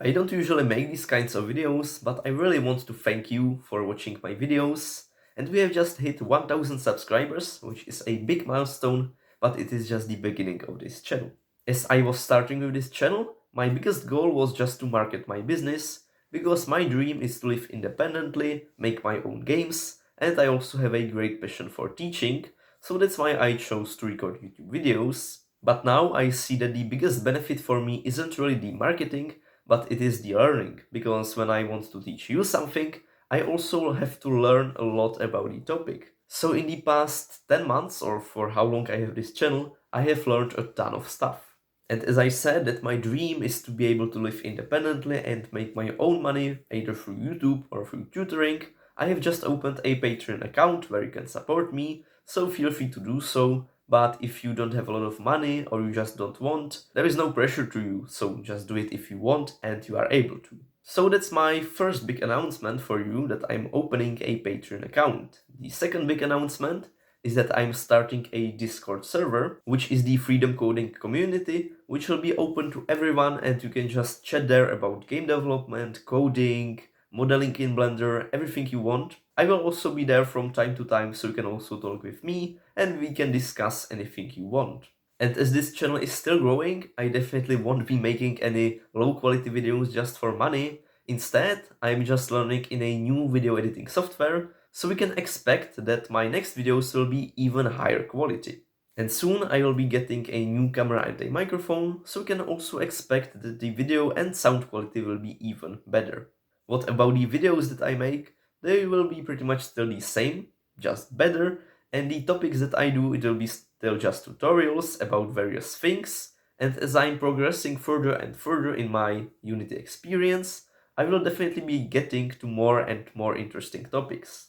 I don't usually make these kinds of videos, but I really want to thank you for watching my videos. And we have just hit 1000 subscribers, which is a big milestone, but it is just the beginning of this channel. As I was starting with this channel, my biggest goal was just to market my business, because my dream is to live independently, make my own games, and I also have a great passion for teaching, so that's why I chose to record YouTube videos. But now I see that the biggest benefit for me isn't really the marketing, but it is the learning, because when I want to teach you something, I also have to learn a lot about the topic. So in the past 10 months, or for how long I have this channel, I have learned a ton of stuff. And as I said, that my dream is to be able to live independently and make my own money, either through YouTube or through tutoring. I have just opened a Patreon account where you can support me, so feel free to do so. But if you don't have a lot of money or you just don't want, there is no pressure to you, so just do it if you want and you are able to. So that's my first big announcement for you, that I'm opening a Patreon account. The second big announcement is that I'm starting a Discord server, which is the Freedom Coding community, which will be open to everyone and you can just chat there about game development, coding, modeling in Blender, everything you want. I will also be there from time to time, so you can also talk with me and we can discuss anything you want. And as this channel is still growing, I definitely won't be making any low quality videos just for money. Instead, I'm just learning in a new video editing software, so we can expect that my next videos will be even higher quality. And soon I will be getting a new camera and a microphone, so we can also expect that the video and sound quality will be even better. What about the videos that I make? They will be pretty much still the same, just better, and the topics that I do, it will be still just tutorials about various things, and as I'm progressing further and further in my Unity experience, I will definitely be getting to more and more interesting topics.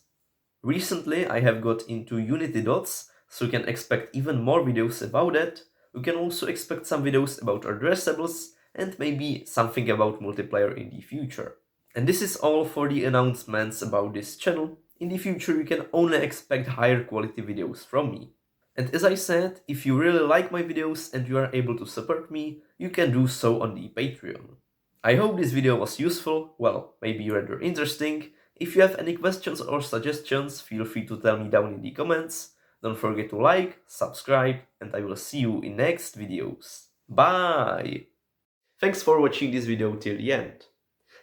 Recently, I have got into Unity Dots, so you can expect even more videos about it. You can also expect some videos about addressables and maybe something about multiplayer in the future. And this is all for the announcements about this channel. In the future, you can only expect higher quality videos from me. And as I said, if you really like my videos and you are able to support me, you can do so on the Patreon. I hope this video was useful, well, maybe rather interesting. If you have any questions or suggestions, feel free to tell me down in the comments. Don't forget to like, subscribe, and I will see you in next videos. Bye! Thanks for watching this video till the end.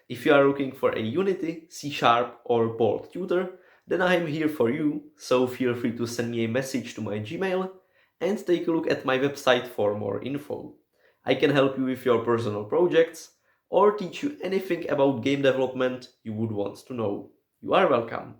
If you are looking for a Unity, C# or Bolt tutor, then I am here for you, so feel free to send me a message to my Gmail and take a look at my website for more info. I can help you with your personal projects or teach you anything about game development you would want to know. You are welcome.